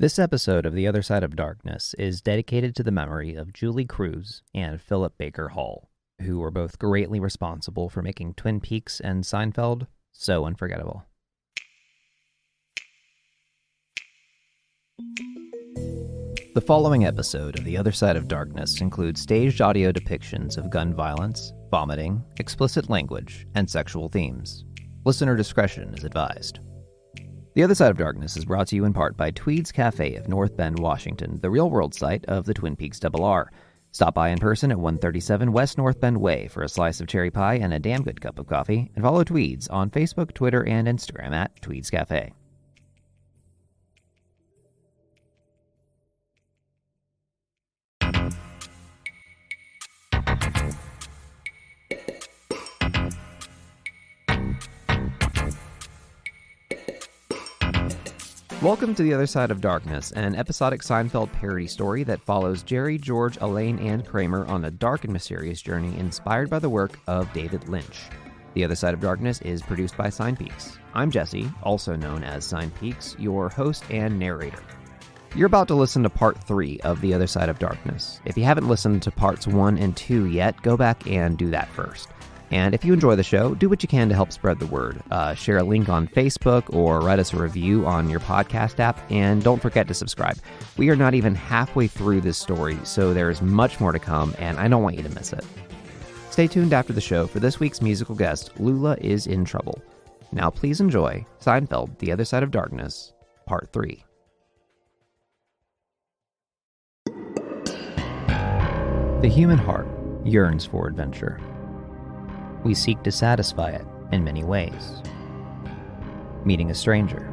This episode of The Other Side of Darkness is dedicated to the memory of Julee Cruise and Philip Baker Hall, who were both greatly responsible for making Twin Peaks and Seinfeld so unforgettable. The following episode of The Other Side of Darkness includes staged audio depictions of gun violence, vomiting, explicit language, and sexual themes. Listener discretion is advised. The Other Side of Darkness is brought to you in part by Tweed's Cafe of North Bend, Washington, the real-world site of the Twin Peaks RR. Stop by in person at 137 West North Bend Way for a slice of cherry pie and a damn good cup of coffee, and follow Tweeds on Facebook, Twitter, and Instagram at Tweed's Cafe. Welcome to The Other Side of Darkness, an episodic Seinfeld parody story that follows Jerry, George, Elaine, and Kramer on a dark and mysterious journey inspired by the work of David Lynch. The Other Side of Darkness is produced by Sign Peaks. I'm Jesse, also known as Sign Peaks, your host and narrator. You're about to listen to part 3 of The Other Side of Darkness. If you haven't listened to parts 1 and 2 yet, go back and do that first. And if you enjoy the show, do what you can to help spread the word. Share a link on Facebook or write us a review on your podcast app, and don't forget to subscribe. We are not even halfway through this story, so there is much more to come, and I don't want you to miss it. Stay tuned after the show for this week's musical guest, Lula Is In Trouble. Now please enjoy Seinfeld, The Other Side of Darkness, Part 3. The human heart yearns for adventure. We seek to satisfy it in many ways. Meeting a stranger,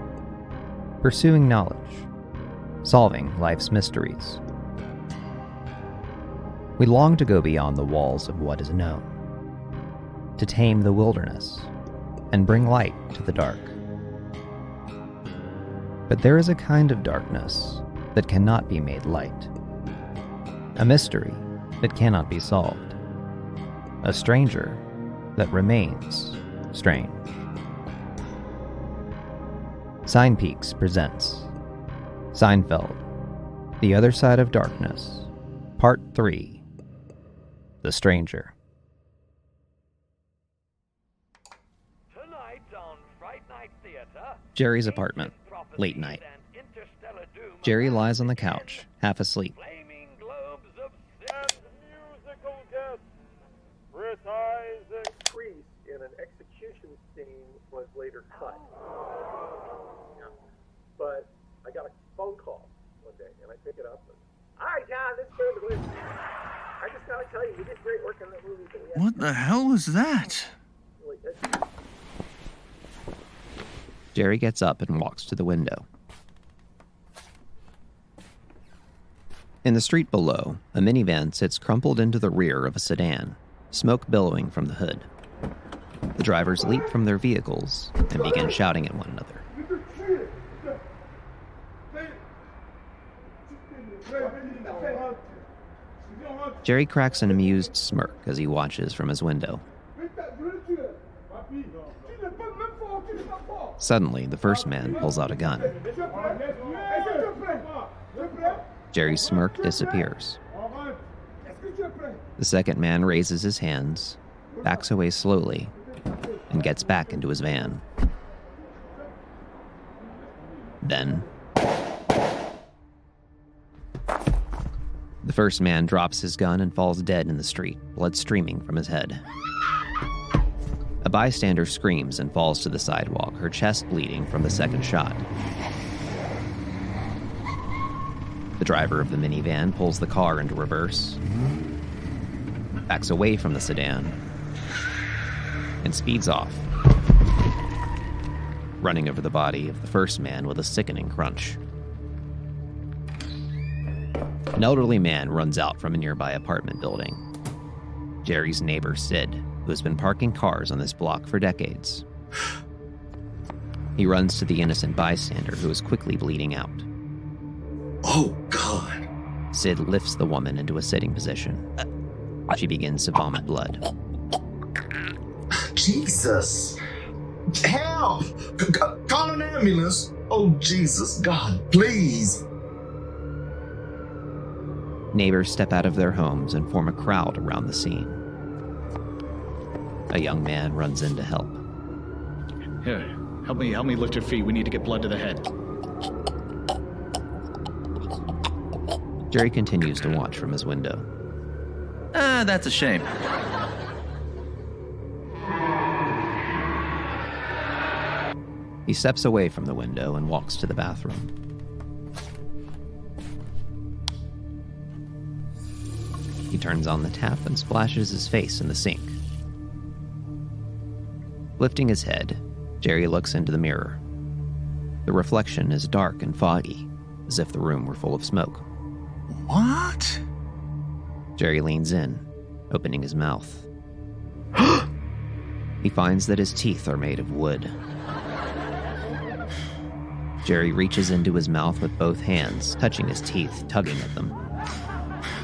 pursuing knowledge, solving life's mysteries. We long to go beyond the walls of what is known, to tame the wilderness and bring light to the dark. But there is a kind of darkness that cannot be made light, a mystery that cannot be solved, a stranger that remains strange. Sign Peaks presents Seinfeld, The Other Side of Darkness, Part 3, The Stranger. Tonight on Fright Night Theater, Jerry's apartment, late night. Jerry lies on the couch, half asleep. Flaming globes of and musical guests. Criticizing Priest in an execution scene was later cut. Yeah. But I got a phone call one day, and I pick it up. And, all right, John, this is good. I just got to tell you, you did great work on that movie. But we What the hell was that? really good. Jerry gets up and walks to the window. In the street below, a minivan sits crumpled into the rear of a sedan, smoke billowing from the hood. The drivers leap from their vehicles and begin shouting at one another. Jerry cracks an amused smirk as he watches from his window. Suddenly, the first man pulls out a gun. Jerry's smirk disappears. The second man raises his hands, backs away slowly, and gets back into his van. Then, the first man drops his gun and falls dead in the street, blood streaming from his head. A bystander screams and falls to the sidewalk, her chest bleeding from the second shot. The driver of the minivan pulls the car into reverse, backs away from the sedan, and speeds off, running over the body of the first man with a sickening crunch. An elderly man runs out from a nearby apartment building. Jerry's neighbor, Sid, who has been parking cars on this block for decades. He runs to the innocent bystander who is quickly bleeding out. Oh, God. Sid lifts the woman into a sitting position. She begins to vomit blood. Jesus. Help! Call an ambulance. Oh, Jesus, God, please. Neighbors step out of their homes and form a crowd around the scene. A young man runs in to help. Here, help me lift your feet. We need to get blood to the head. Jerry continues to watch from his window. That's a shame. He steps away from the window and walks to the bathroom. He turns on the tap and splashes his face in the sink. Lifting his head, Jerry looks into the mirror. The reflection is dark and foggy, as if the room were full of smoke. What? Jerry leans in, opening his mouth. He finds that his teeth are made of wood. Jerry reaches into his mouth with both hands, touching his teeth, tugging at them.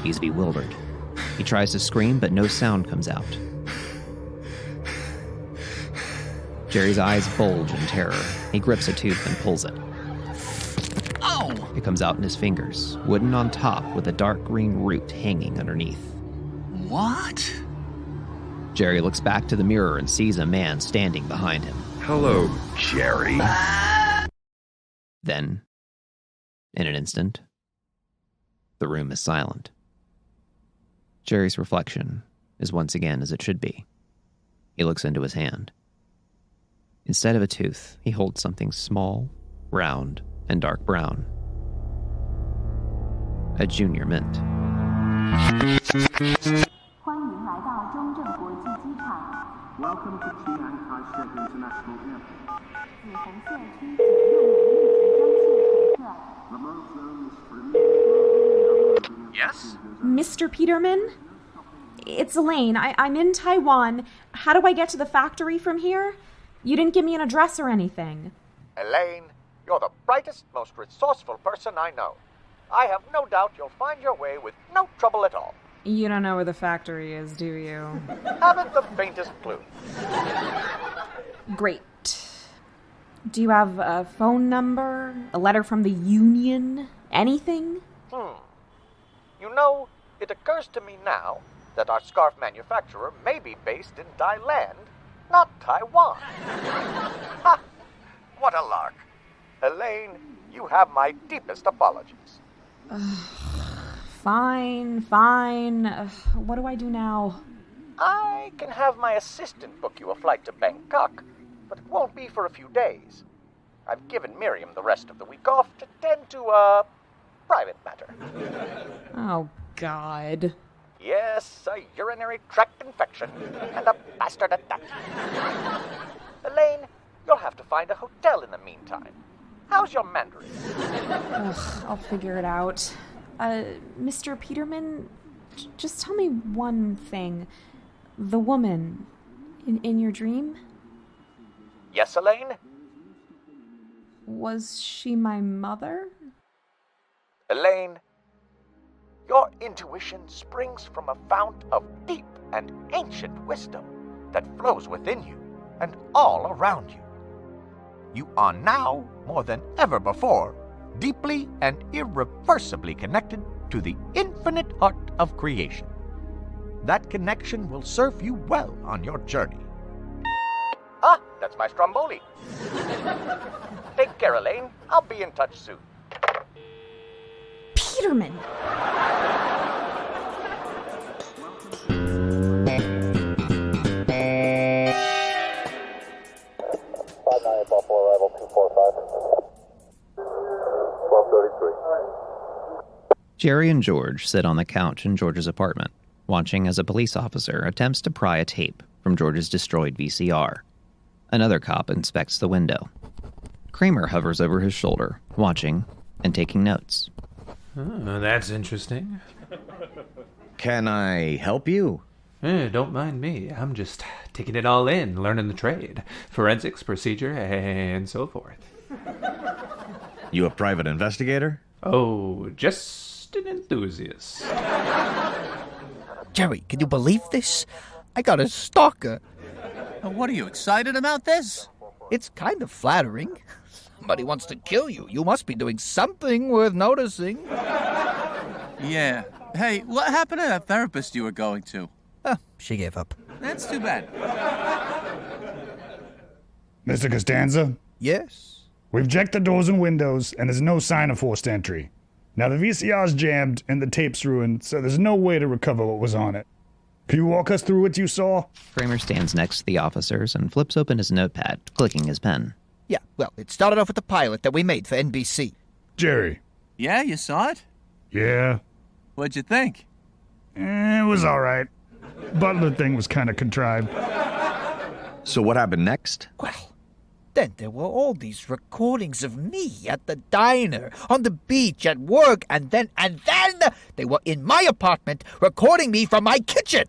He's bewildered. He tries to scream, but no sound comes out. Jerry's eyes bulge in terror. He grips a tooth and pulls it. Oh! It comes out in his fingers, wooden on top with a dark green root hanging underneath. What? Jerry looks back to the mirror and sees a man standing behind him. Hello, Jerry. Then, in an instant, the room is silent. Jerry's reflection is once again as it should be. He looks into his hand. Instead of a tooth, he holds something small, round, and dark brown. A junior mint. Welcome to Chiang Kai-shek International Airport. Yes? Mr. Peterman? It's Elaine. I'm in Taiwan. How do I get to the factory from here? You didn't give me an address or anything. Elaine, you're the brightest, most resourceful person I know. I have no doubt you'll find your way with no trouble at all. You don't know where the factory is, do you? Haven't the faintest clue. Great. Do you have a phone number? A letter from the union? Anything? You know, it occurs to me now that our scarf manufacturer may be based in Thailand, not Taiwan. Ha! What a lark. Elaine, you have my deepest apologies. Fine. What do I do now? I can have my assistant book you a flight to Bangkok, but it won't be for a few days. I've given Miriam the rest of the week off to tend to a private matter. Oh, God. Yes, a urinary tract infection, and a bastard at that. Elaine, you'll have to find a hotel in the meantime. How's your Mandarin? I'll figure it out. Mr. Peterman, just tell me one thing. The woman in your dream? Yes, Elaine? Was she my mother? Elaine, your intuition springs from a fount of deep and ancient wisdom that flows within you and all around you. You are now, more than ever before, deeply and irreversibly connected to the infinite heart of creation. That connection will serve you well on your journey. Ah, that's my stromboli. Take care, Elaine. I'll be in touch soon. Peterman! Arrival 245. 1233. Jerry and George sit on the couch in George's apartment, watching as a police officer attempts to pry a tape from George's destroyed VCR. Another cop inspects the window. Kramer hovers over his shoulder, watching and taking notes. Oh, that's interesting. Can I help you? Don't mind me. I'm just taking it all in, learning the trade. Forensics, procedure, and so forth. You a private investigator? Oh, just an enthusiast. Jerry, can you believe this? I got a stalker. What are you, excited about this? It's kind of flattering. Somebody wants to kill you. You must be doing something worth noticing. Yeah, Hey, what happened to that therapist you were going to? She gave up. That's too bad. Mr. Costanza? Yes? We've checked the doors and windows, and there's no sign of forced entry. Now, the VCR's jammed and the tape's ruined, so there's no way to recover what was on it. Can you walk us through what you saw? Kramer stands next to the officers and flips open his notepad, clicking his pen. Yeah, well, it started off with the pilot that we made for NBC. Jerry. Yeah, you saw it? Yeah. What'd you think? It was all right. Butler thing was kind of contrived. So what happened next? Well, then there were all these recordings of me at the diner, on the beach, at work, and then they were in my apartment recording me from my kitchen.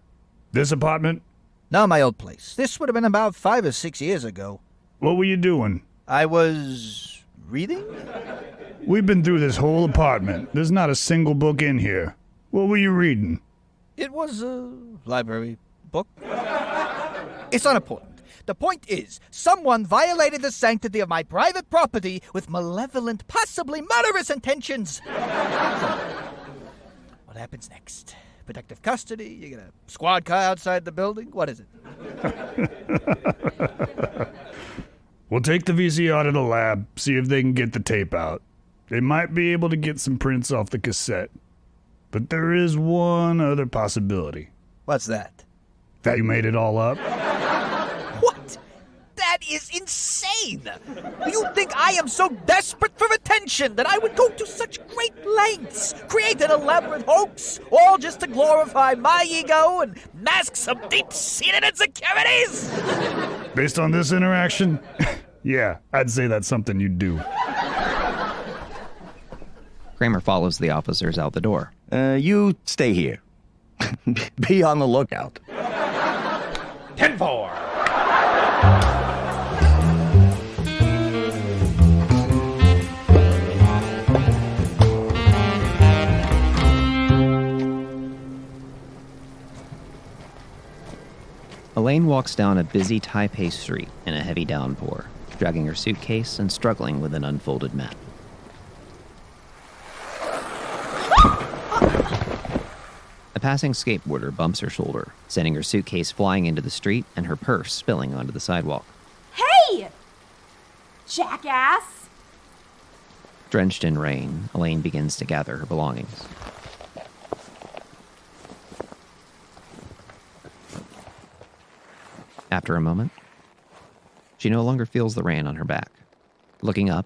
This apartment? No, my old place. This would have been about 5 or 6 years ago. What were you doing? I was reading? We've been through this whole apartment. There's not a single book in here. What were you reading? It was a library book. It's unimportant. The point is, someone violated the sanctity of my private property with malevolent, possibly murderous intentions. So, what happens next? Protective custody? You get a squad car outside the building? What is it? We'll take the VCR to the lab, see if they can get the tape out. They might be able to get some prints off the cassette. But there is one other possibility. What's that? That you made it all up? What? That is insane! You think I am so desperate for attention that I would go to such great lengths, create an elaborate hoax, all just to glorify my ego and mask some deep-seated insecurities? Based on this interaction, yeah, I'd say that's something you'd do. Kramer follows the officers out the door. You stay here. Be on the lookout. 10-4. Elaine walks down a busy Taipei street in a heavy downpour, dragging her suitcase and struggling with an unfolded map. A passing skateboarder bumps her shoulder, sending her suitcase flying into the street and her purse spilling onto the sidewalk. Hey! Jackass! Drenched in rain, Elaine begins to gather her belongings. After a moment, she no longer feels the rain on her back. Looking up,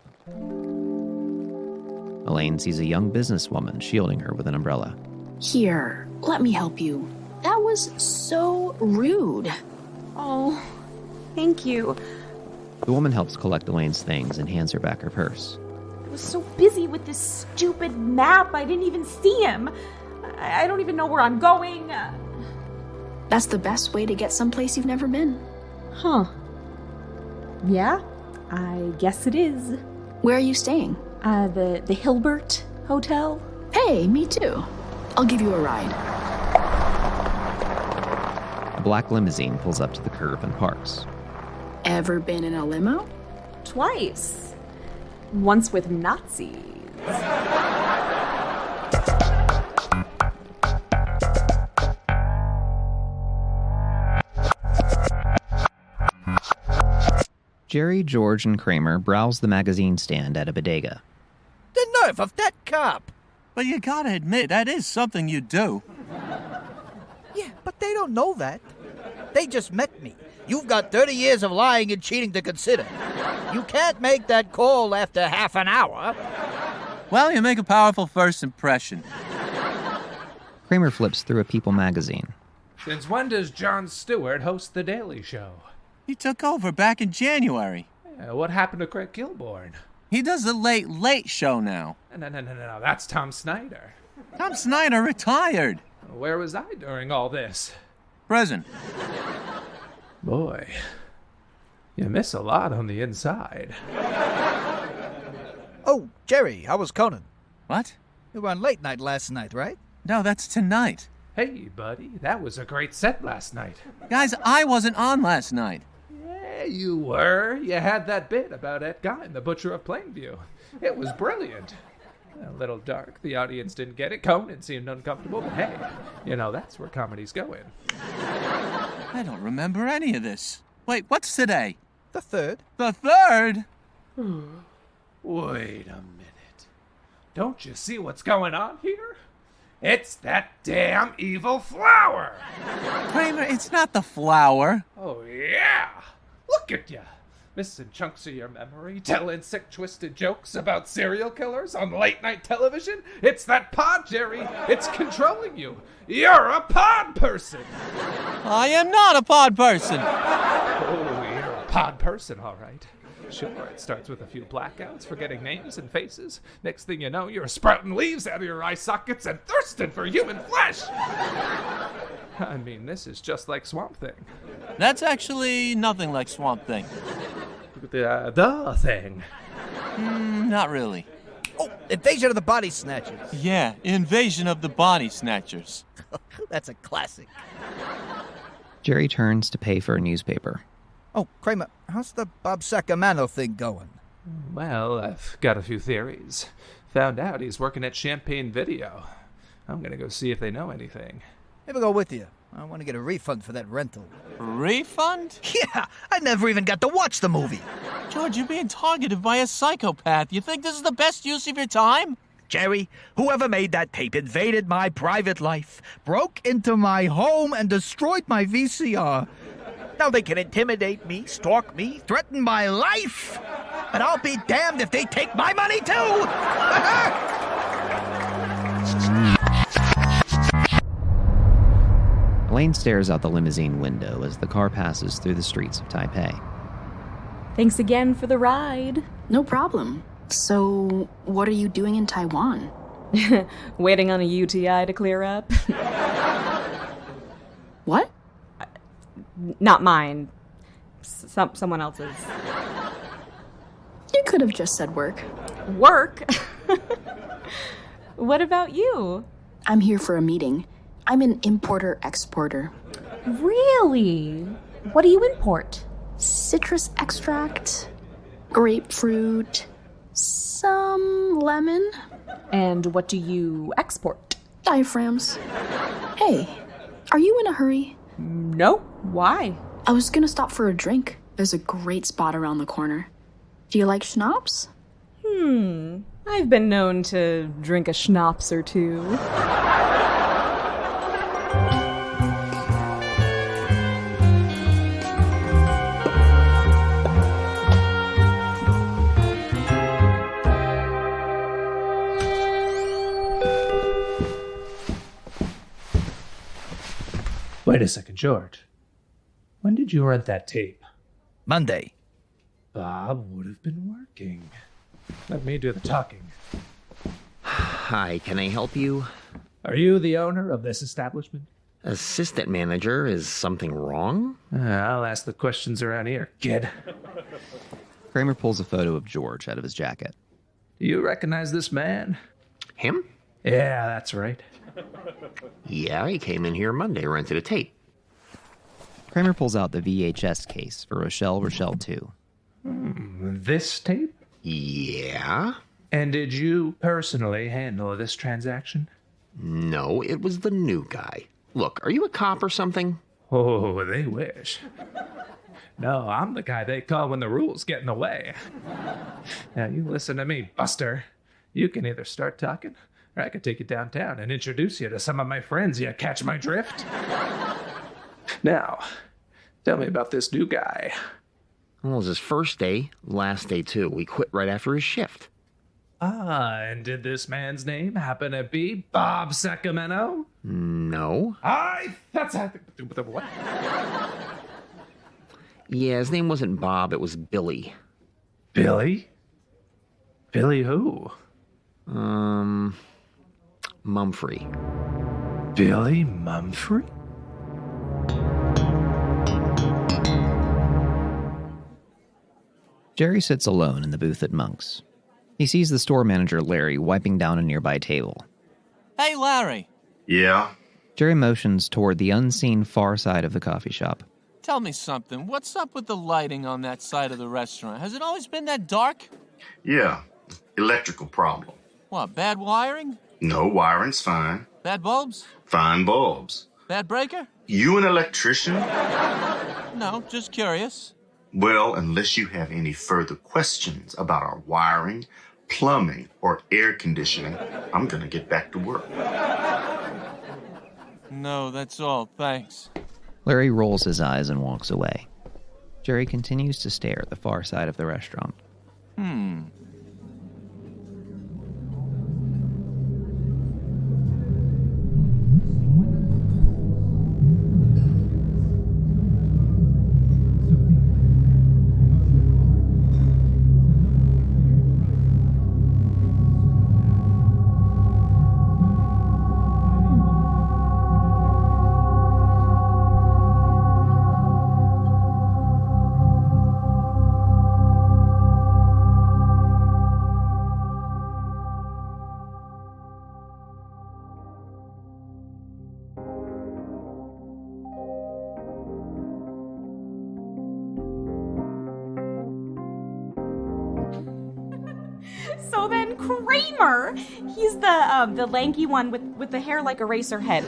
Elaine sees a young businesswoman shielding her with an umbrella. Here, let me help you. That was so rude. Oh, thank you. The woman helps collect Elaine's things and hands her back her purse. I was so busy with this stupid map, I didn't even see him. I don't even know where I'm going. That's the best way to get someplace you've never been. Huh. Yeah, I guess it is. Where are you staying? The Hilbert Hotel. Hey, me too. I'll give you a ride. A black limousine pulls up to the curb and parks. Ever been in a limo? Twice. Once with Nazis. Jerry, George, and Kramer browse the magazine stand at a bodega. The nerve of that cop! But you gotta admit, that is something you do. Yeah, but they don't know that. They just met me. You've got 30 years of lying and cheating to consider. You can't make that call after half an hour. Well, you make a powerful first impression. Kramer flips through a People magazine. Since when does Jon Stewart host The Daily Show? He took over back in January. What happened to Craig Kilborn? He does the late show now. No, that's Tom Snyder. Tom Snyder retired. Where was I during all this? Prison. Boy, you miss a lot on the inside. Oh, Jerry, how was Coen? What? You were on late night last night, right? No, that's tonight. Hey, buddy, that was a great set last night. Guys, I wasn't on last night. Yeah, you were. You had that bit about Ed Gein, the butcher of Plainview. It was brilliant. A little dark. The audience didn't get it. Coen seemed uncomfortable, but hey, that's where comedy's going. I don't remember any of this. Wait, what's today? The 3rd. The 3rd? Wait a minute. Don't you see what's going on here? It's that damn evil flower! Kramer, it's not the flower. Oh, yeah! Look at you! Missing chunks of your memory, telling sick, twisted jokes about serial killers on late-night television? It's that pod, Jerry! It's controlling you! You're a pod person! I am not a pod person! Oh, you're a pod person, all right. Sure, it starts with a few blackouts, forgetting names and faces. Next thing you know, you're sprouting leaves out of your eye sockets and thirsting for human flesh! I mean, this is just like Swamp Thing. That's actually nothing like Swamp Thing. The thing. Not really. Oh, Invasion of the Body Snatchers. Yeah, Invasion of the Body Snatchers. That's a classic. Jerry turns to pay for a newspaper. Oh, Kramer, how's the Bob Sacamano thing going? Well, I've got a few theories. Found out he's working at Champagne Video. I'm gonna go see if they know anything. Maybe go with you. I want to get a refund for that rental. Refund? Yeah, I never even got to watch the movie. George, you're being targeted by a psychopath. You think this is the best use of your time? Jerry, whoever made that tape invaded my private life, broke into my home, and destroyed my VCR. Now they can intimidate me, stalk me, threaten my life. But I'll be damned if they take my money too! Elaine stares out the limousine window as the car passes through the streets of Taipei. Thanks again for the ride. No problem. So, what are you doing in Taiwan? Waiting on a UTI to clear up. What? Not mine. Someone else's. You could have just said work. Work? What about you? I'm here for a meeting. I'm an importer-exporter. Really? What do you import? Citrus extract, grapefruit, some lemon. And what do you export? Diaphragms. Hey, are you in a hurry? No. Why? I was gonna stop for a drink. There's a great spot around the corner. Do you like schnapps? I've been known to drink a schnapps or two. Wait a second, George. When did you rent that tape? Monday. Bob would have been working. Let me do the talking. Hi, can I help you? Are you the owner of this establishment? Assistant manager, is something wrong? I'll ask the questions around here, kid. Kramer pulls a photo of George out of his jacket. Do you recognize this man? Him? Yeah, that's right. Yeah, he came in here Monday, rented a tape. Kramer pulls out the VHS case for Rochelle 2. This tape? Yeah. And did you personally handle this transaction? No, it was the new guy. Look, are you a cop or something? Oh, they wish. No, I'm the guy they call when the rules get in the way. Now, you listen to me, Buster. You can either start talking, or I could take you downtown and introduce you to some of my friends. You catch my drift? Now, tell me about this new guy. Well, it was his first day, last day too. We quit right after his shift. Ah, and did this man's name happen to be Bob Sacamano? No. That's what? Yeah, his name wasn't Bob, it was Billy. Billy? Billy who? Mumfrey. Billy Mumfrey? Jerry sits alone in the booth at Monk's. He sees the store manager, Larry, wiping down a nearby table. Hey, Larry. Yeah? Jerry motions toward the unseen far side of the coffee shop. Tell me something. What's up with the lighting on that side of the restaurant? Has it always been that dark? Yeah. Electrical problem. What, bad wiring? No, wiring's fine. Bad bulbs? Fine bulbs. Bad breaker? You an electrician? No, just curious. Well, unless you have any further questions about our wiring, plumbing, or air conditioning, I'm gonna get back to work. No, that's all, thanks. Larry rolls his eyes and walks away. Jerry continues to stare at the far side of the restaurant. So then Kramer, he's the lanky one with the hair like a racer head.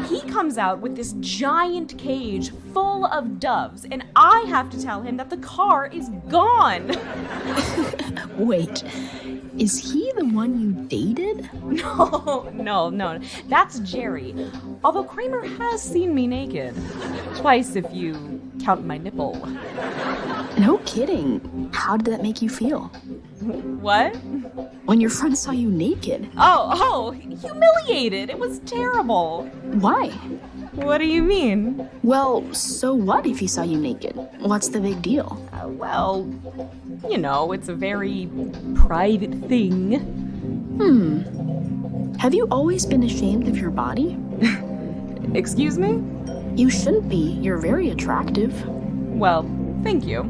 He comes out with this giant cage full of doves, and I have to tell him that the car is gone. Wait, is he the one you dated? No. That's Jerry. Although Kramer has seen me naked. Twice if you count my nipple. No kidding. How did that make you feel? What? When your friend saw you naked. Oh, humiliated. It was terrible. Why? What do you mean? Well, so what if he saw you naked? What's the big deal? Well, you know, it's a very private thing. Have you always been ashamed of your body? Excuse me? You shouldn't be. You're very attractive. Well, thank you.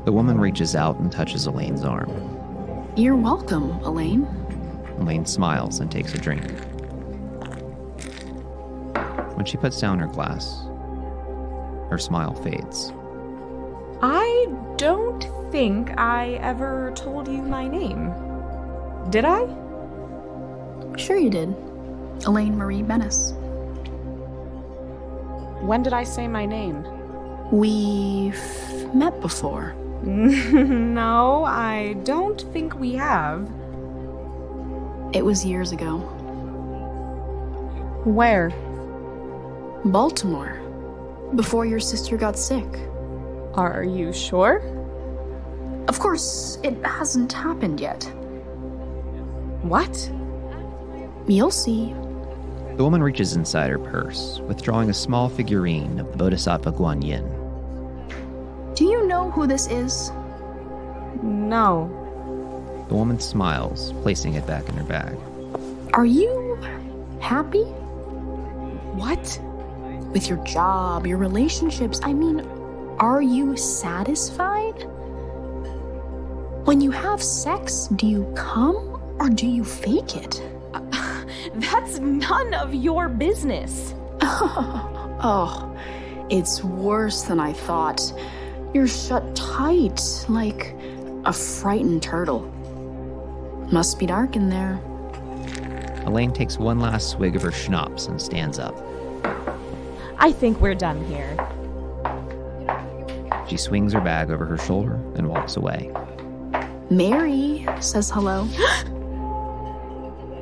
The woman reaches out and touches Elaine's arm. You're welcome, Elaine. Elaine smiles and takes a drink. When she puts down her glass, her smile fades. I don't think I ever told you my name. Did I? Sure you did. Elaine Marie Bennis. When did I say my name? We've met before. No, I don't think we have. It was years ago. Where? Baltimore. Before your sister got sick. Are you sure? Of course, it hasn't happened yet. What? You'll see. The woman reaches inside her purse, withdrawing a small figurine of the Bodhisattva Guanyin. Do you know who this is? No. The woman smiles, placing it back in her bag. Are you happy? What? With your job, your relationships, I mean, are you satisfied? When you have sex, do you come or do you fake it? That's none of your business. Oh, it's worse than I thought. You're shut tight, like a frightened turtle. Must be dark in there. Elaine takes one last swig of her schnapps and stands up. I think we're done here. She swings her bag over her shoulder and walks away. Mary says hello.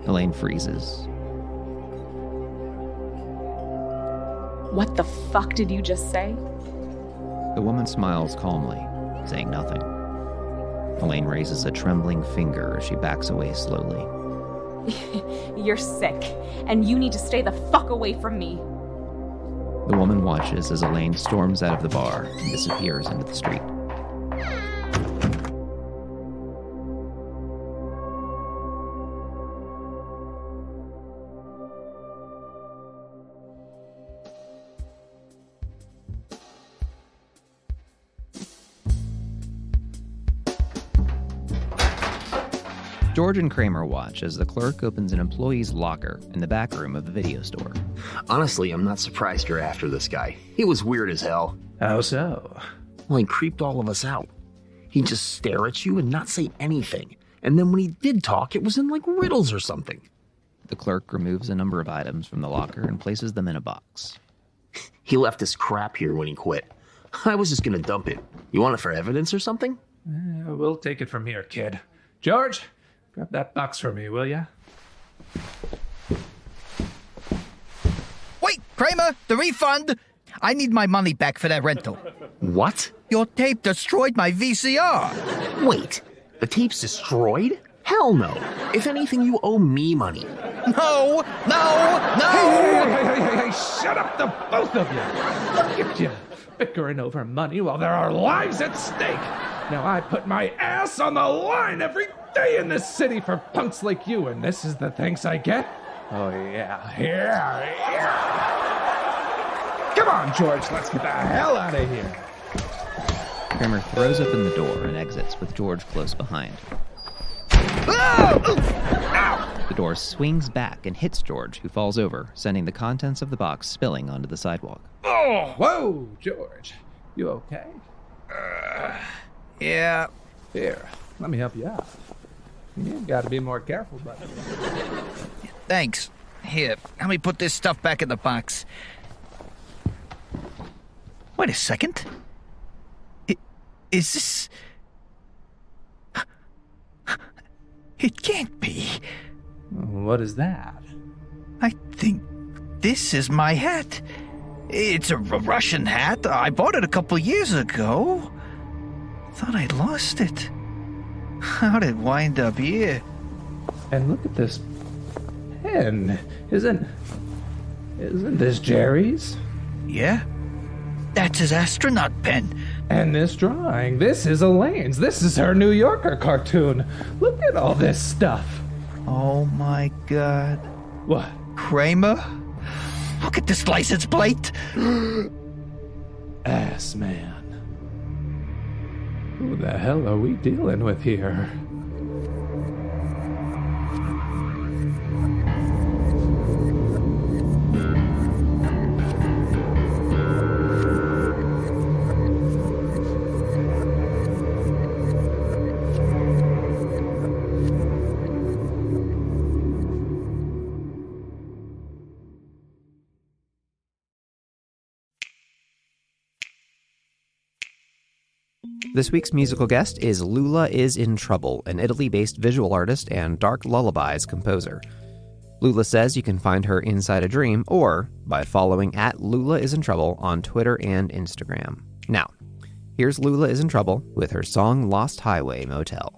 Elaine freezes. What the fuck did you just say? The woman smiles calmly, saying nothing. Elaine raises a trembling finger as she backs away slowly. You're sick, and you need to stay the fuck away from me. The woman watches as Elaine storms out of the bar and disappears into the street. George and Kramer watch as the clerk opens an employee's locker in the back room of the video store. Honestly, I'm not surprised you're after this guy. He was weird as hell. How so? Well, he creeped all of us out. He'd just stare at you and not say anything. And then when he did talk, it was in like riddles or something. The clerk removes a number of items from the locker and places them in a box. He left his crap here when he quit. I was just gonna dump it. You want it for evidence or something? We'll take it from here, kid. George, grab that box for me, will ya? Wait, Kramer, the refund! I need my money back for that rental. What? Your tape destroyed my VCR. Wait, the tape's destroyed? Hell no. If anything, you owe me money. No! Hey, shut up, the both of you! Look at you, bickering over money while there are lives at stake. Now I put my ass on the line every day in this city for punks like you, and this is the thanks I get? Oh, yeah. Come on, George, let's get the hell out of here. Kramer throws open the door and exits with George close behind. The door swings back and hits George, who falls over, sending the contents of the box spilling onto the sidewalk. Oh, whoa, George. You okay? Yeah. Here, let me help you out. You gotta be more careful, buddy. Thanks. Here, let me put this stuff back in the box. Wait a second. Is this... It can't be. What is that? I think this is my hat. It's a Russian hat. I bought it a couple years ago. Thought I'd lost it. How'd it wind up here? And look at this pen. Isn't this Jerry's? Yeah. That's his astronaut pen. And this drawing, this is Elaine's. This is her New Yorker cartoon. Look at all this stuff. Oh my God. What? Kramer? Look at this license plate. Ass man. Who the hell are we dealing with here? This week's musical guest is Lula Is In Trouble, an Italy-based visual artist and dark lullabies composer. Lula says you can find her inside a dream or by following @LulaIsInTrouble on Twitter and Instagram. Now, here's Lula Is In Trouble with her song Lost Highway Motel.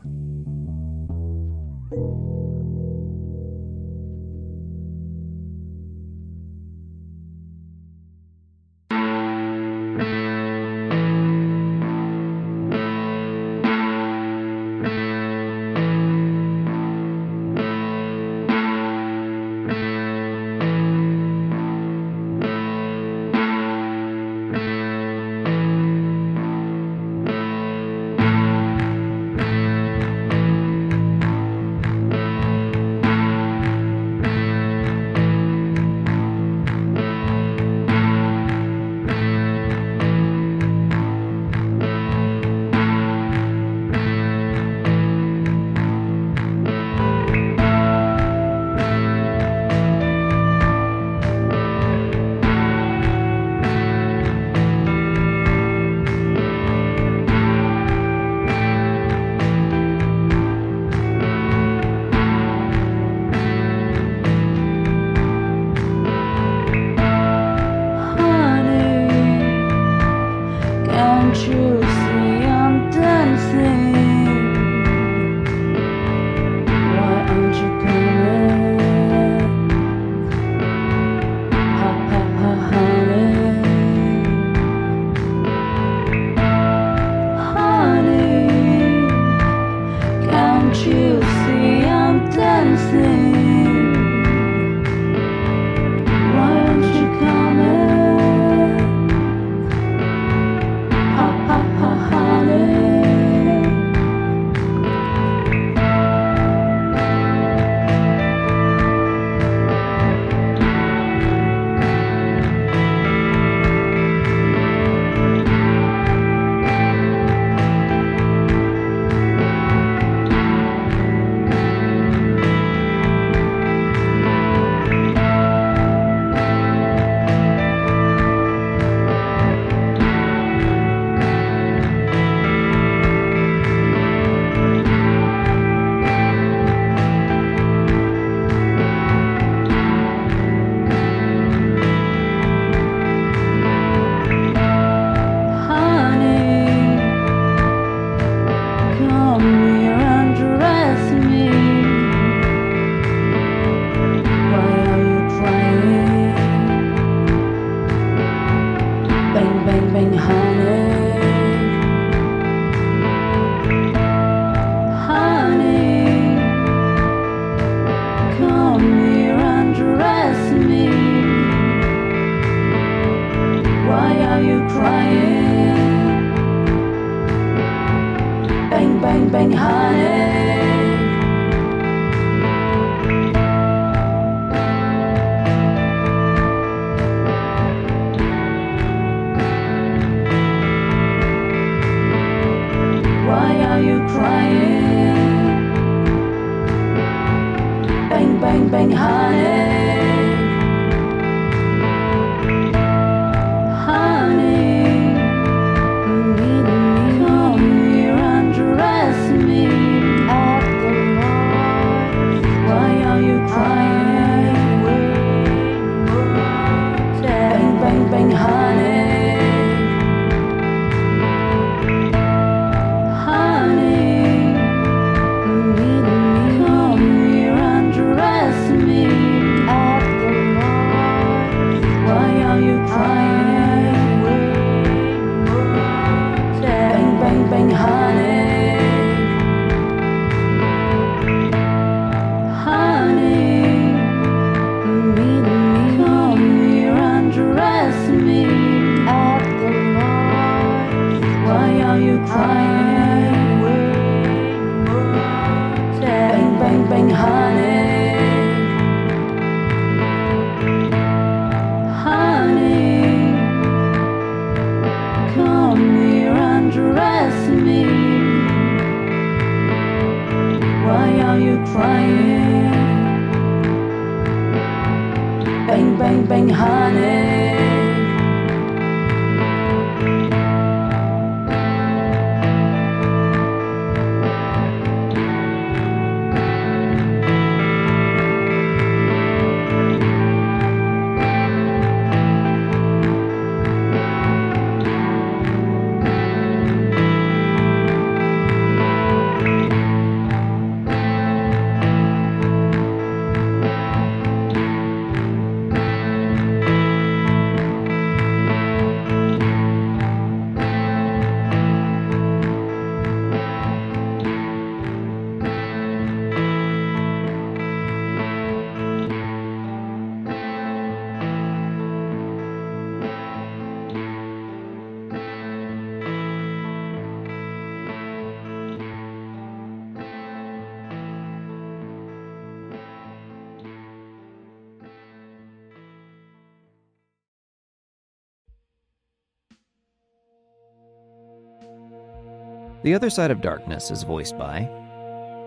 The Other Side of Darkness is voiced by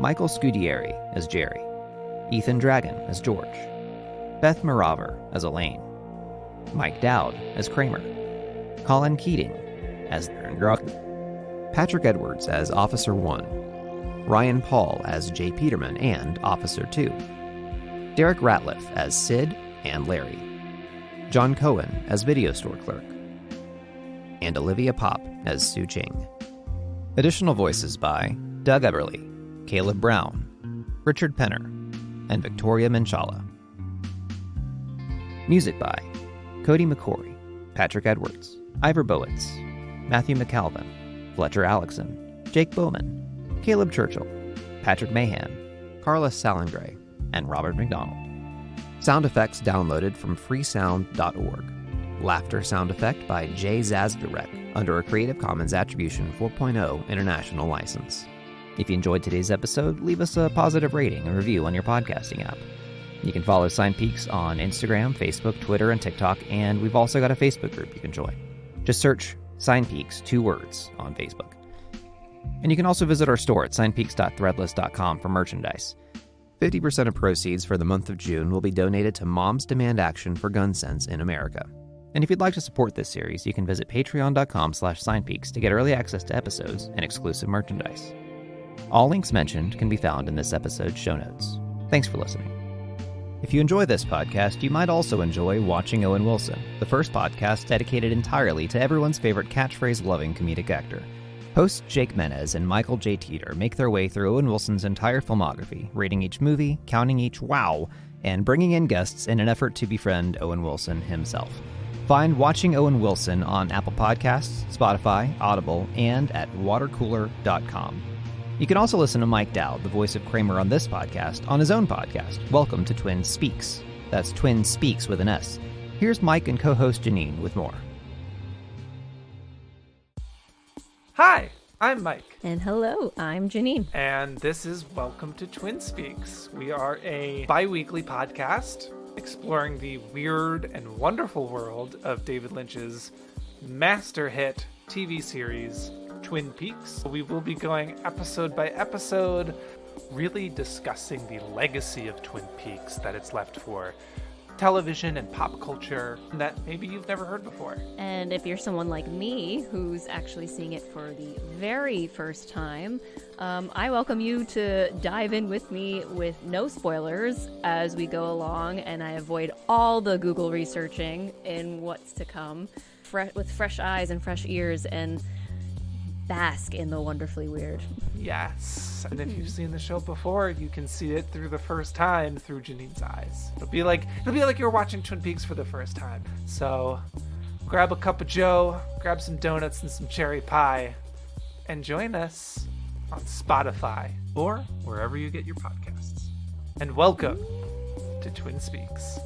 Michael Scudieri as Jerry, Ethan Dragon as George, Beth Mirahver as Elaine, Mike Dowd as Kramer, Colin Keating as Patrick Edwards as Officer 1, Ryan Paul as J. Peterman and Officer 2, Derek Ratliff as Sid and Larry, John Coen as Video Store Clerk, and Olivia Popp as Tzu-ching. Additional voices by Doug Eberle, Caleb Brown, Richard Penner, and Victoria Minchala. Music by Cody McCory, Patrick Edwards, Ivor Bowitz, Matthew McAlvin, Fletcher Alexson, Jake Bowman, Caleb Churchill, Patrick Mahan, Carla Salingray, and Robert McDonald. Sound effects downloaded from freesound.org. Laughter sound effect by Jay Zazdarek under a Creative Commons Attribution 4.0 International License. If you enjoyed today's episode, leave us a positive rating and review on your podcasting app. You can follow Sign Peaks on Instagram, Facebook, Twitter, and TikTok, and we've also got a Facebook group you can join. Just search Sign Peaks, 2 words, on Facebook. And you can also visit our store at signpeaks.threadless.com for merchandise. 50% of proceeds for the month of June will be donated to Moms Demand Action for Gun Sense in America. And if you'd like to support this series, you can visit patreon.com/signpeaks to get early access to episodes and exclusive merchandise. All links mentioned can be found in this episode's show notes. Thanks for listening. If you enjoy this podcast, you might also enjoy Watching Owen Wilson, the first podcast dedicated entirely to everyone's favorite catchphrase-loving comedic actor. Hosts Jake Menez and Michael J. Teeter make their way through Owen Wilson's entire filmography, rating each movie, counting each wow, and bringing in guests in an effort to befriend Owen Wilson himself. Find Watching Owen Wilson on Apple Podcasts, Spotify, Audible, and at watercooler.com. You can also listen to Mike Dowd, the voice of Kramer on this podcast, on his own podcast, Welcome to Twin Speaks. That's Twin Speaks with an S. Here's Mike and co-host Janine with more. Hi, I'm Mike. And hello, I'm Janine. And this is Welcome to Twin Speaks. We are a bi-weekly podcast exploring the weird and wonderful world of David Lynch's master hit TV series, Twin Peaks. We will be going episode by episode really discussing the legacy of Twin Peaks that it's left for television and pop culture that maybe you've never heard before. And if you're someone like me who's actually seeing it for the very first time, I welcome you to dive in with me with no spoilers as we go along, and I avoid all the Google researching in what's to come with fresh eyes and fresh ears and bask in the wonderfully weird. Yes, and if you've seen the show before, you can see it through the first time through Janine's eyes. It'll be like you're watching Twin Peaks for the first time. So grab a cup of joe, grab some donuts and some cherry pie, and join us on Spotify or wherever you get your podcasts. And welcome to Twin Speaks.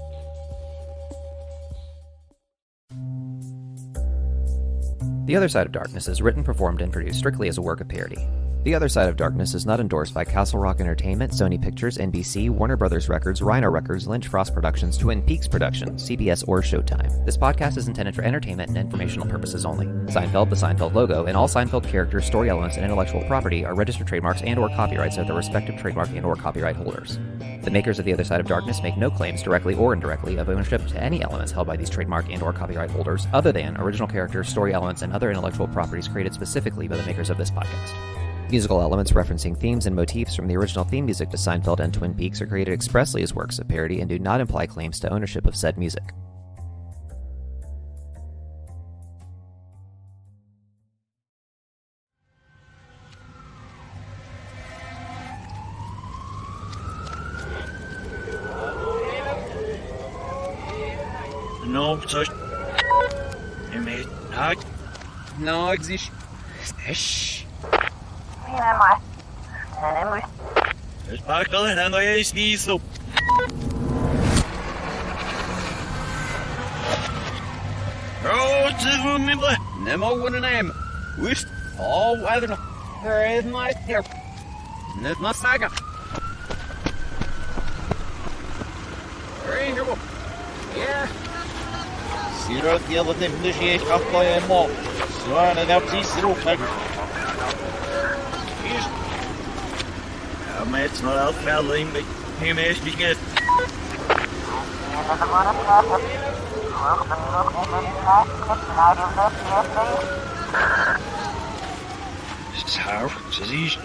The Other Side of Darkness is written, performed, and produced strictly as a work of parody. The Other Side of Darkness is not endorsed by Castle Rock Entertainment, Sony Pictures, NBC, Warner Brothers Records, Rhino Records, Lynch Frost Productions, Twin Peaks Productions, CBS, or Showtime. This podcast is intended for entertainment and informational purposes only. Seinfeld, the Seinfeld logo, and all Seinfeld characters, story elements, and intellectual property are registered trademarks and/or copyrights of their respective trademark and/or copyright holders. The makers of The Other Side of Darkness make no claims, directly or indirectly, of ownership to any elements held by these trademark and/or copyright holders, other than original characters, story elements, and other intellectual properties created specifically by the makers of this podcast. Musical elements referencing themes and motifs from the original theme music to Seinfeld and Twin Peaks are created expressly as works of parody and do not imply claims to ownership of said music. No, coś. No, gdzieś. Sparkle, no jest nisu. Oh, remember. Nemo one name. Wish. Oh, I don't know. There is my hair. Net my saga. Ranger. Yeah. Zero deal with initiate up by a mob. So I don't have to see zero figure. Maar het is nog wel veel in de hemels begint. Zo, ze ziet.